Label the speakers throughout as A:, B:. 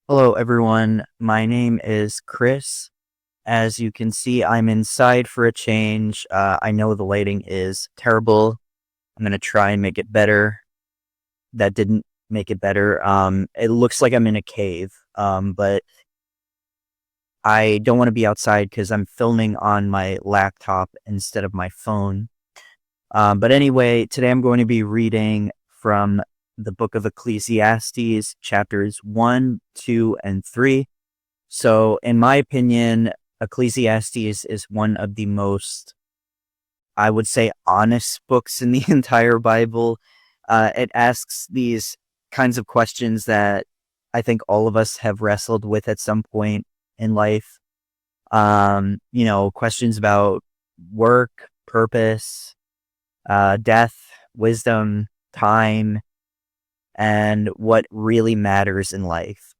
A: Hello, everyone. My name is Chris. As you can see, I'm inside for a change. I know the lighting is terrible. I'm going to try and make it better. That didn't make it better. It looks like I'm in a cave, but I don't want to be outside because I'm filming on my laptop instead of my phone. But anyway, today I'm going to be reading from the book of Ecclesiastes, chapters 1, 2, and 3. So, in my opinion, Ecclesiastes is one of the most, I would say, honest books in the entire Bible. It asks these kinds of questions that I think all of us have wrestled with at some point in life. Questions about work, purpose, death, wisdom, time, and what really matters in life.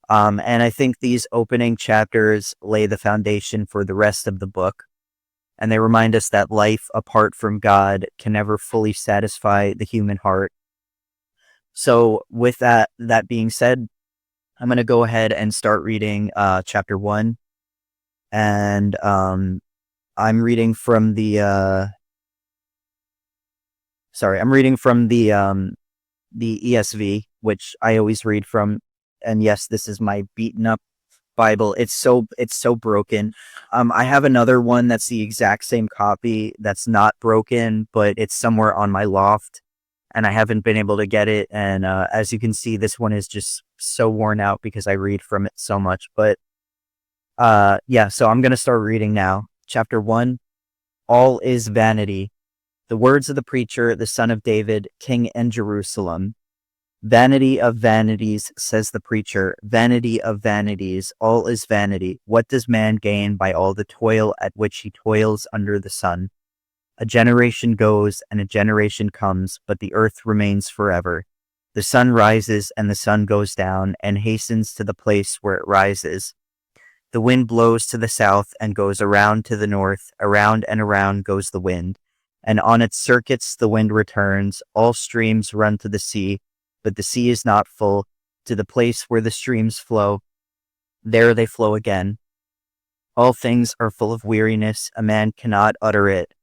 A: And I think these opening chapters lay the foundation for the rest of the book. And they remind us that life apart from God can never fully satisfy the human heart. So, with that being said, I'm going to go ahead and start reading chapter 1. And I'm reading from I'm reading from the ESV, which I always read from. And yes, this is my beaten up Bible. It's so broken. I have another one that's the exact same copy that's not broken, but it's somewhere on my loft, and I haven't been able to get it. And as you can see, this one is just so worn out because I read from it so much. But yeah, so I'm gonna start reading now. Chapter 1: All is vanity. The words of the preacher, the son of David, king in Jerusalem. Vanity of vanities, says the preacher, vanity of vanities, all is vanity. What does man gain by all the toil at which he toils under the sun? A generation goes and a generation comes, but the earth remains forever. The sun rises and the sun goes down and hastens to the place where it rises. The wind blows to the south and goes around to the north. Around and around goes the wind. And on its circuits the wind returns. All streams run to the sea, but the sea is not full. To the place where the streams flow, there they flow again. All things are full of weariness. A man cannot utter it.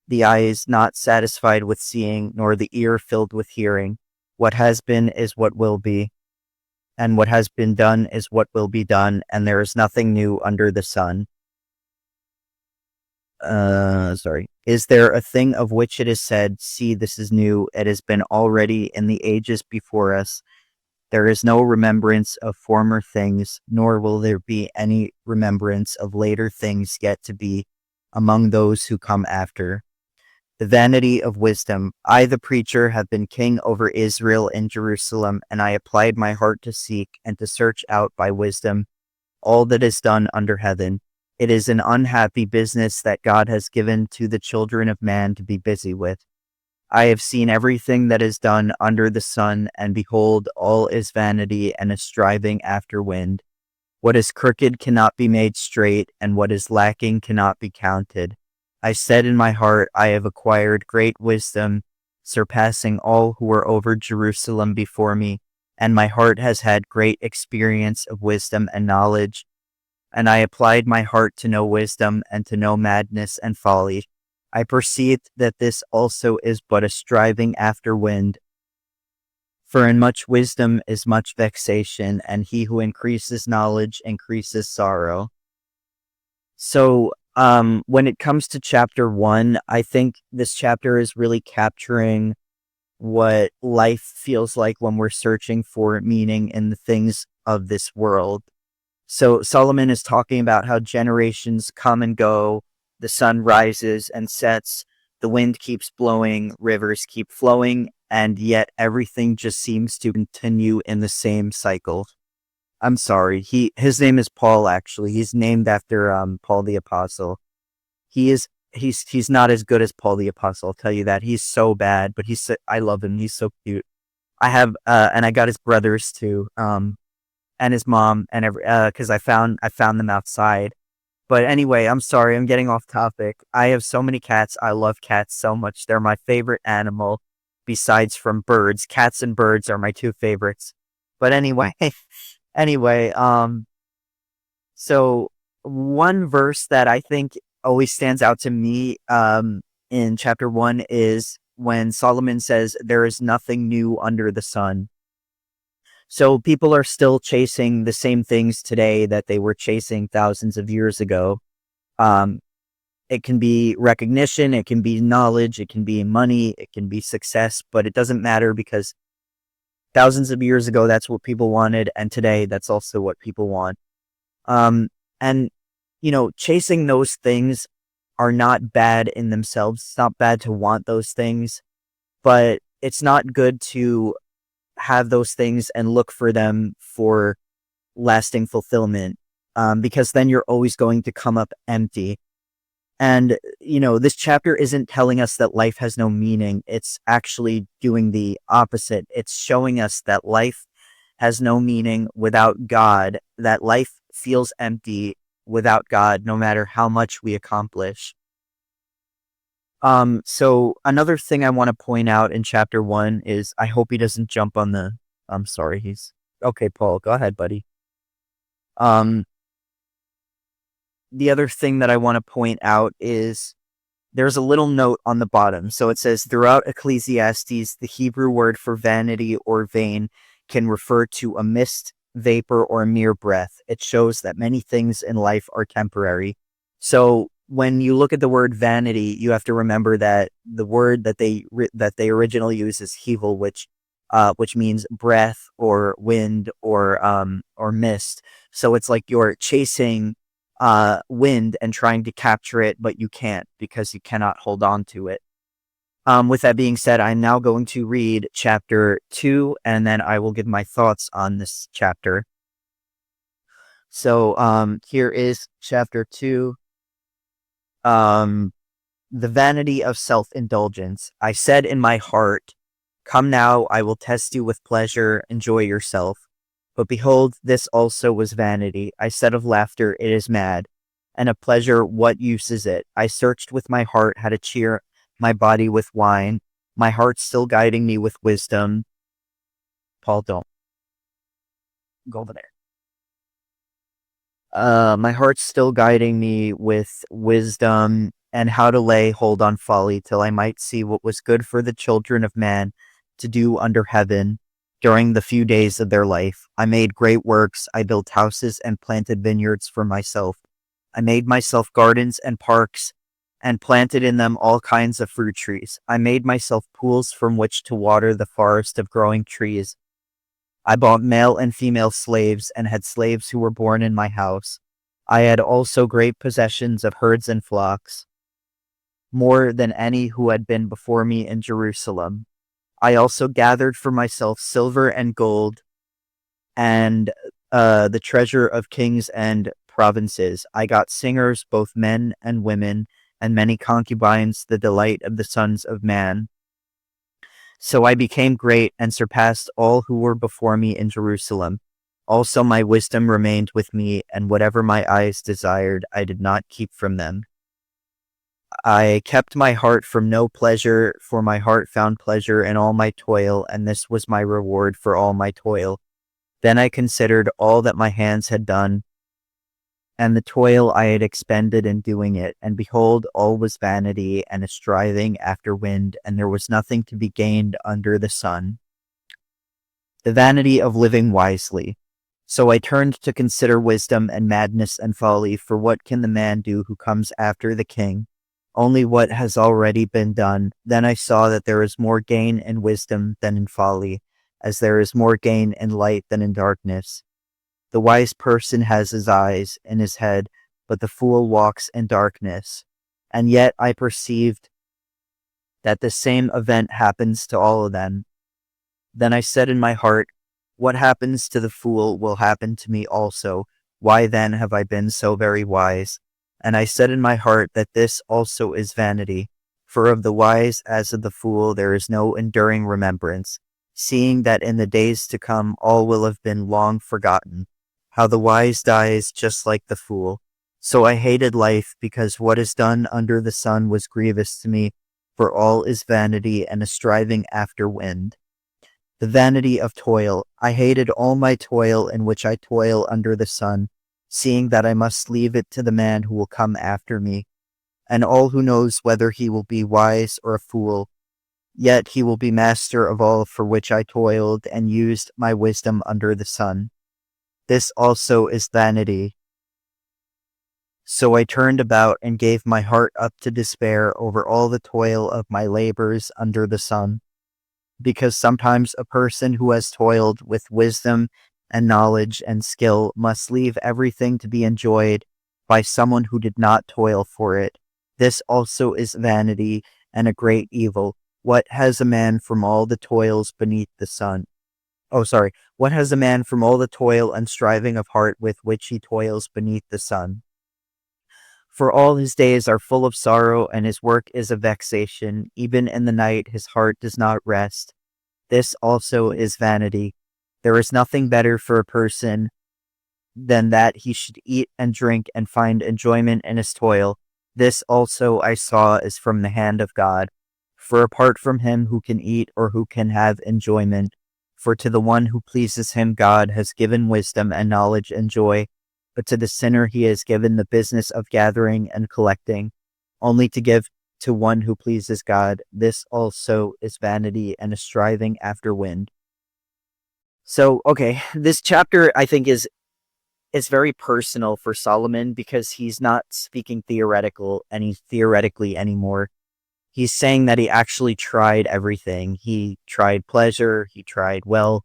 A: The eye is not satisfied with seeing, nor the ear filled with hearing. What has been is what will be, and what has been done is what will be done, and there is nothing new under the sun. Is there a thing of which it is said, see, this is new, it has been already in the ages before us? There is no remembrance of former things, nor will there be any remembrance of later things yet to be among those who come after. The vanity of wisdom. I, the preacher, have been king over Israel in Jerusalem, and I applied my heart to seek and to search out by wisdom all that is done under heaven. It is an unhappy business that God has given to the children of man to be busy with. I have seen everything that is done under the sun, and behold, all is vanity and a striving after wind. What is crooked cannot be made straight, and what is lacking cannot be counted. I said in my heart, I have acquired great wisdom, surpassing all who were over Jerusalem before me, and my heart has had great experience of wisdom and knowledge. And I applied my heart to know wisdom and to know madness and folly. I perceived that this also is but a striving after wind. For in much wisdom is much vexation, and he who increases knowledge increases sorrow. So, when it comes to chapter 1, I think this chapter is really capturing what life feels like when we're searching for meaning in the things of this world. So Solomon is talking about how generations come and go, the sun rises and sets, the wind keeps blowing, rivers keep flowing, and yet everything just seems to continue in the same cycle. I'm sorry. His name is Paul, actually. He's named after Paul the Apostle. He's not as good as Paul the Apostle, I'll tell you that. He's so bad, but I love him. He's so cute. I have and I got his brothers too. And his mom, and because I found them outside. But anyway, I'm sorry, I'm getting off topic. I have so many cats. I love cats so much. They're my favorite animal, besides from birds. Cats and birds are my two favorites. But anyway, Anyway, so one verse that I think always stands out to me in chapter 1 is when Solomon says, "There is nothing new under the sun." So people are still chasing the same things today that they were chasing thousands of years ago. Um, it can be recognition, it can be knowledge, it can be money, it can be success, but it doesn't matter because thousands of years ago, that's what people wanted. And today, that's also what people want. Um, and, chasing those things are not bad in themselves. It's not bad to want those things, but it's not good to have those things and look for them for lasting fulfillment, because then you're always going to come up empty. And, this chapter isn't telling us that life has no meaning. It's actually doing the opposite. It's showing us that life has no meaning without God, that life feels empty without God, no matter how much we accomplish. So another thing I want to point out in chapter 1 is I hope he doesn't jump on the, I'm sorry, he's okay, Paul, go ahead, buddy. Um, the other thing that I want to point out is there's a little note on the bottom. So it says, throughout Ecclesiastes, the Hebrew word for vanity or vain can refer to a mist, vapor, or a mere breath. It shows that many things in life are temporary. So when you look at the word vanity, you have to remember that the word that they originally use is hevel, which means breath or wind or mist. So it's like you're chasing wind and trying to capture it, but you can't because you cannot hold on to it. With that being said, I'm now going to read chapter 2, and then I will give my thoughts on this chapter. So here is chapter 2. The vanity of self-indulgence. I said in my heart, come now, I will test you with pleasure, enjoy yourself. But behold, this also was vanity. I said of laughter, it is mad. And of pleasure, what use is it? I searched with my heart how to cheer my body with wine, my heart still guiding me with wisdom. Paul, don't go over there. My heart's still guiding me with wisdom and how to lay hold on folly till I might see what was good for the children of man to do under heaven during the few days of their life. I made great works. I built houses and planted vineyards for myself. I made myself gardens and parks and planted in them all kinds of fruit trees. I made myself pools from which to water the forest of growing trees. I bought male and female slaves and had slaves who were born in my house. I had also great possessions of herds and flocks, more than any who had been before me in Jerusalem. I also gathered for myself silver and gold and the treasure of kings and provinces. I got singers, both men and women, and many concubines, the delight of the sons of man. So I became great and surpassed all who were before me in Jerusalem. Also my wisdom remained with me, and whatever my eyes desired, I did not keep from them. I kept my heart from no pleasure, for my heart found pleasure in all my toil, and this was my reward for all my toil. Then I considered all that my hands had done, and the toil I had expended in doing it, and behold, all was vanity and a striving after wind, and there was nothing to be gained under the sun. The vanity of living wisely. So I turned to consider wisdom and madness and folly, for what can the man do who comes after the king? Only what has already been done. Then I saw that there is more gain in wisdom than in folly, as there is more gain in light than in darkness. The wise person has his eyes in his head, but the fool walks in darkness. And yet I perceived that the same event happens to all of them. Then I said in my heart, what happens to the fool will happen to me also. Why then have I been so very wise? And I said in my heart that this also is vanity. For of the wise as of the fool there is no enduring remembrance, seeing that in the days to come all will have been long forgotten. How the wise dies just like the fool. So I hated life, because what is done under the sun was grievous to me, for all is vanity and a striving after wind. The vanity of toil. I hated all my toil in which I toil under the sun, seeing that I must leave it to the man who will come after me, and all who knows whether he will be wise or a fool. Yet he will be master of all for which I toiled and used my wisdom under the sun. This also is vanity. So I turned about and gave my heart up to despair over all the toil of my labors under the sun. Because sometimes a person who has toiled with wisdom and knowledge and skill must leave everything to be enjoyed by someone who did not toil for it. This also is vanity and a great evil. What has a man from all the toils beneath the sun? What has a man from all the toil and striving of heart with which he toils beneath the sun? For all his days are full of sorrow, and his work is a vexation. Even in the night his heart does not rest. This also is vanity. There is nothing better for a person than that he should eat and drink and find enjoyment in his toil. This also I saw is from the hand of God. For apart from him who can eat or who can have enjoyment, for to the one who pleases him God has given wisdom and knowledge and joy, but to the sinner he has given the business of gathering and collecting, only to give to one who pleases God. This also is vanity and a striving after wind. So, okay, this chapter I think is very personal for Solomon because he's not speaking theoretically anymore. He's saying that he actually tried everything. He tried pleasure, he tried wealth,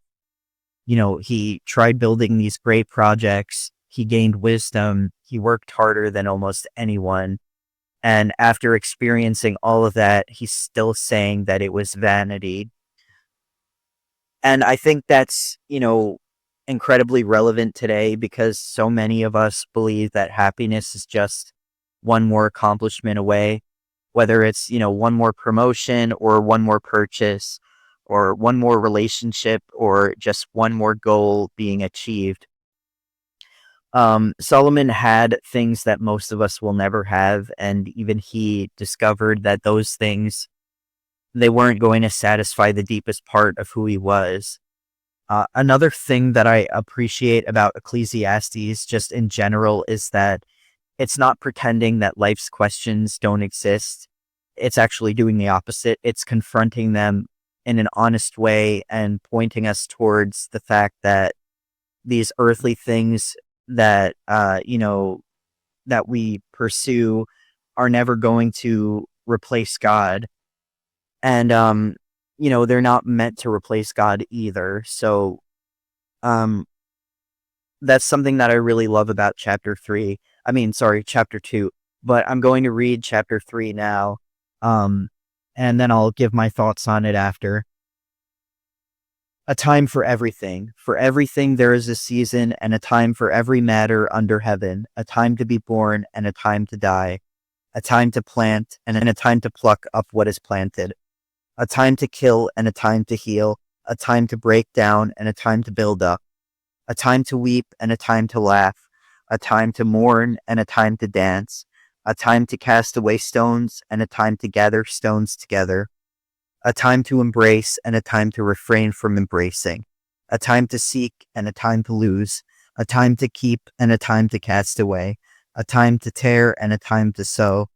A: he tried building these great projects. He gained wisdom. He worked harder than almost anyone. And after experiencing all of that, he's still saying that it was vanity. And I think that's, incredibly relevant today because so many of us believe that happiness is just one more accomplishment away, whether it's, one more promotion or one more purchase or one more relationship or just one more goal being achieved. Solomon had things that most of us will never have, and even he discovered that those things, they weren't going to satisfy the deepest part of who he was. Another thing that I appreciate about Ecclesiastes just in general is that it's not pretending that life's questions don't exist. It's actually doing the opposite. It's confronting them in an honest way and pointing us towards the fact that these earthly things that that we pursue are never going to replace God, and they're not meant to replace God either. So um that's something that I really love about chapter 2, but I'm going to read chapter 3 now, um and then I'll give my thoughts on it after. A time for everything. For everything there is a season, and a time for every matter under heaven, a time to be born and a time to die, a time to plant and a time to pluck up what is planted, a time to kill and a time to heal, a time to break down and a time to build up, a time to weep and a time to laugh, a time to mourn and a time to dance, a time to cast away stones and a time to gather stones together, a time to embrace and a time to refrain from embracing, a time to seek and a time to lose, a time to keep and a time to cast away, a time to tear and a time to sow,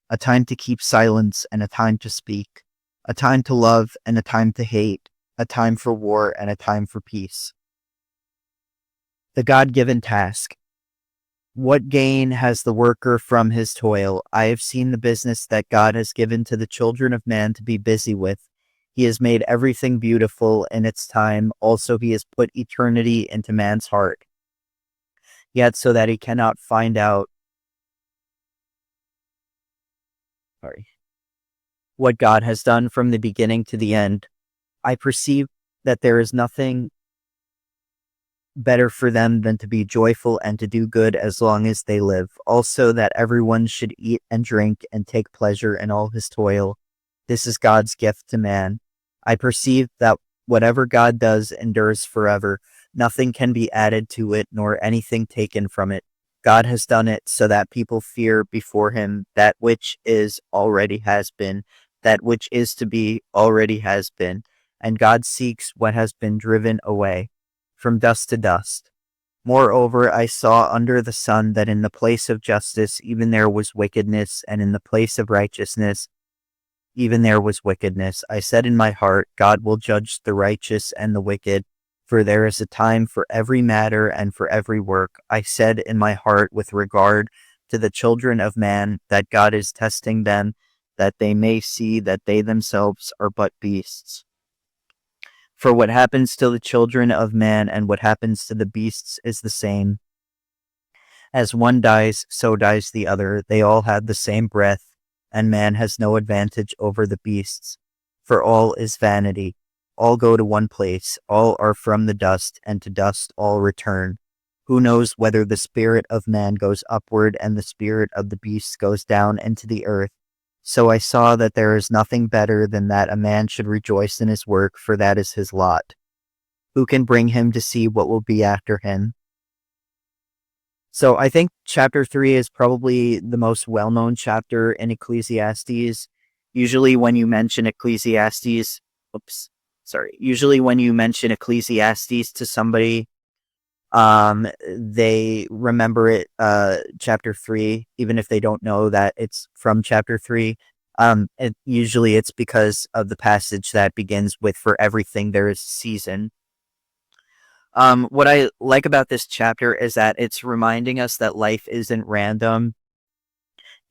A: a time to keep silence and a time to speak, a time to love and a time to hate, a time for war and a time for peace. The God-given task. What gain has the worker from his toil? I have seen the business that God has given to the children of man to be busy with. He has made everything beautiful in its time. Also, he has put eternity into man's heart. Yet so that he cannot find out what God has done from the beginning to the end. I perceive that there is nothing better for them than to be joyful and to do good as long as they live. Also, that everyone should eat and drink and take pleasure in all his toil. This is God's gift to man. I perceive that whatever God does endures forever. Nothing can be added to it, nor anything taken from it. God has done it so that people fear before him that which is already has been, that which is to be already has been, and God seeks what has been driven away from dust to dust. Moreover, I saw under the sun that in the place of justice even there was wickedness, and in the place of righteousness even there was wickedness. I said in my heart, God will judge the righteous and the wicked, for there is a time for every matter and for every work. I said in my heart with regard to the children of man, that God is testing them, that they may see that they themselves are but beasts. For what happens to the children of man and what happens to the beasts is the same. As one dies, so dies the other. They all have the same breath, and man has no advantage over the beasts. For all is vanity. All go to one place. All are from the dust, and to dust all return. Who knows whether the spirit of man goes upward and the spirit of the beasts goes down into the earth? So I saw that there is nothing better than that a man should rejoice in his work, for that is his lot. Who can bring him to see what will be after him? So I think chapter 3 is probably the most well-known chapter in Ecclesiastes. Usually when you mention Ecclesiastes to somebody, they remember it, chapter 3, even if they don't know that it's from chapter 3. Usually it's because of the passage that begins with, for everything there is a season. What I like about this chapter is that it's reminding us that life isn't random.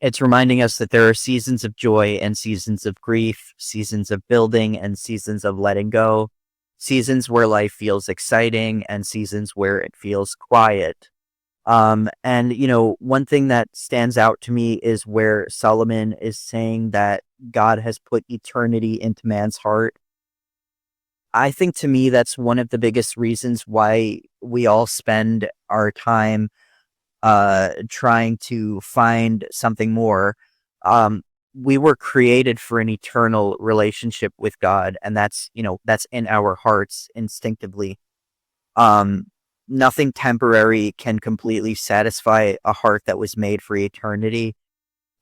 A: It's reminding us that there are seasons of joy and seasons of grief, seasons of building and seasons of letting go, seasons where life feels exciting and seasons where it feels quiet. And, one thing that stands out to me is where Solomon is saying that God has put eternity into man's heart. I think, to me, that's one of the biggest reasons why we all spend our time trying to find something more. We were created for an eternal relationship with God, and that's in our hearts instinctively. Nothing temporary can completely satisfy a heart that was made for eternity.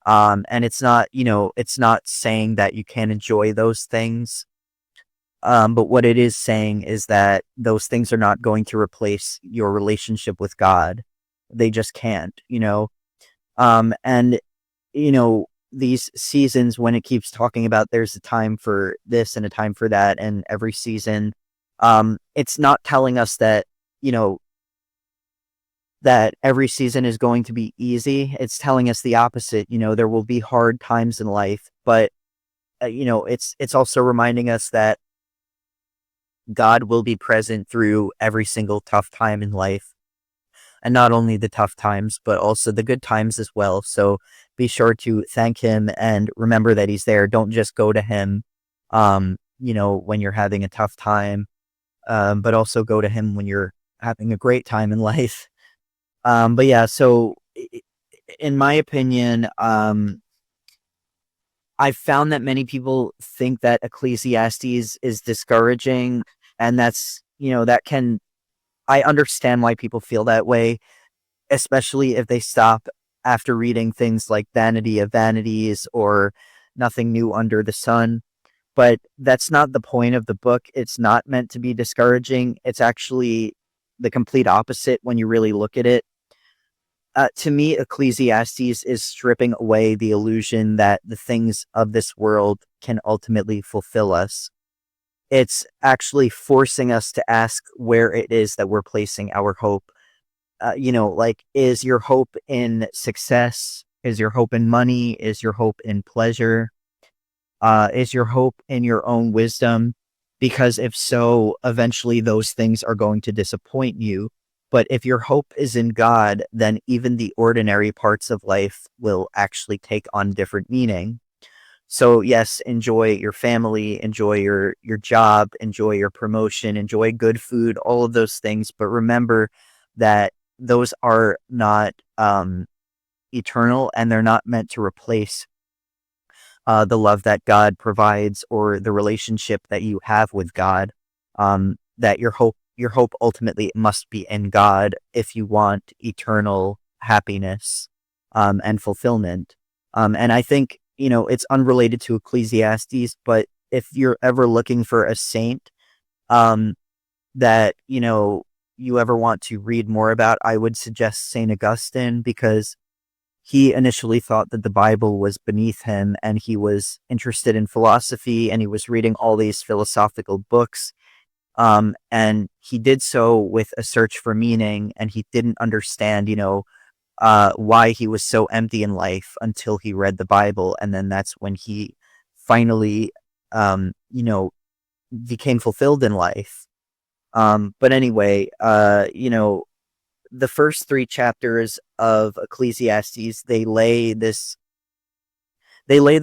A: And it's not saying that you can't enjoy those things. But what it is saying is that those things are not going to replace your relationship with God. They just can't. And, these seasons, when it keeps talking about there's a time for this and a time for that, and every season, it's not telling us that, that every season is going to be easy. It's telling us the opposite. There will be hard times in life, but, it's also reminding us that God will be present through every single tough time in life. And not only the tough times, but also the good times as well. So be sure to thank him and remember that he's there. Don't just go to him, when you're having a tough time, but also go to him when you're having a great time in life. But yeah, so in my opinion, I've found that many people think that Ecclesiastes is discouraging, and I understand why people feel that way, especially if they stop after reading things like Vanity of Vanities or Nothing New Under the Sun. But that's not the point of the book. It's not meant to be discouraging. It's actually the complete opposite when you really look at it. To me, Ecclesiastes is stripping away the illusion that the things of this world can ultimately fulfill us. It's actually forcing us to ask where it is that we're placing our hope. Is your hope in success? Is your hope in money? Is your hope in pleasure? Is your hope in your own wisdom? Because if so, eventually those things are going to disappoint you. But if your hope is in God, then even the ordinary parts of life will actually take on different meaning. So yes, enjoy your family, enjoy your job, enjoy your promotion, enjoy good food, all of those things. But remember that those are not eternal, and they're not meant to replace the love that God provides or the relationship that you have with God. That your hope ultimately must be in God if you want eternal happiness and fulfillment. And I think it's unrelated to Ecclesiastes, but if you're ever looking for a saint, um, that, you ever want to read more about, I would suggest St. Augustine, because he initially thought that the Bible was beneath him, and he was interested in philosophy, and he was reading all these philosophical books. And he did so with a search for meaning, and he didn't understand, why he was so empty in life until he read the Bible. And then that's when he finally, um, you know, became fulfilled in life. But anyway, the first three chapters of Ecclesiastes, they lay the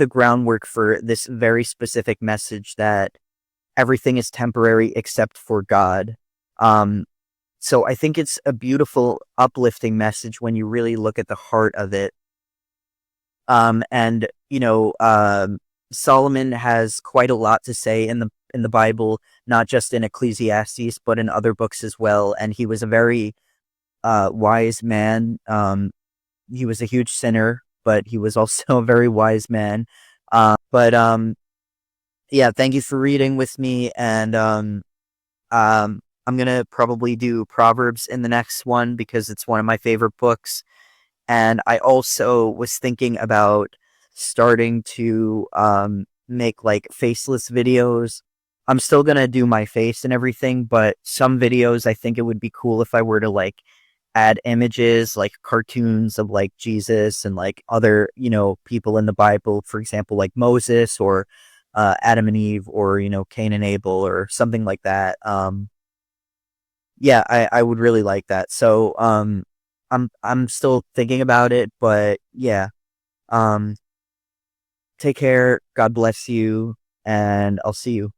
A: groundwork for this very specific message that everything is temporary except for God. Um, so I think it's a beautiful, uplifting message when you really look at the heart of it. And Solomon has quite a lot to say in the Bible, not just in Ecclesiastes, but in other books as well. And he was a very wise man. He was a huge sinner, but he was also a very wise man. But Yeah, thank you for reading with me, and I'm gonna probably do Proverbs in the next one because it's one of my favorite books. And I also was thinking about starting to make like faceless videos. I'm still gonna do my face and everything, but some videos I think it would be cool if I were to like add images like cartoons of like Jesus and like other, people in the Bible, for example, like Moses or Adam and Eve, or, Cain and Abel or something like that. Yeah, I would really like that. So I'm still thinking about it, but yeah. Um take care, God bless you, and I'll see you.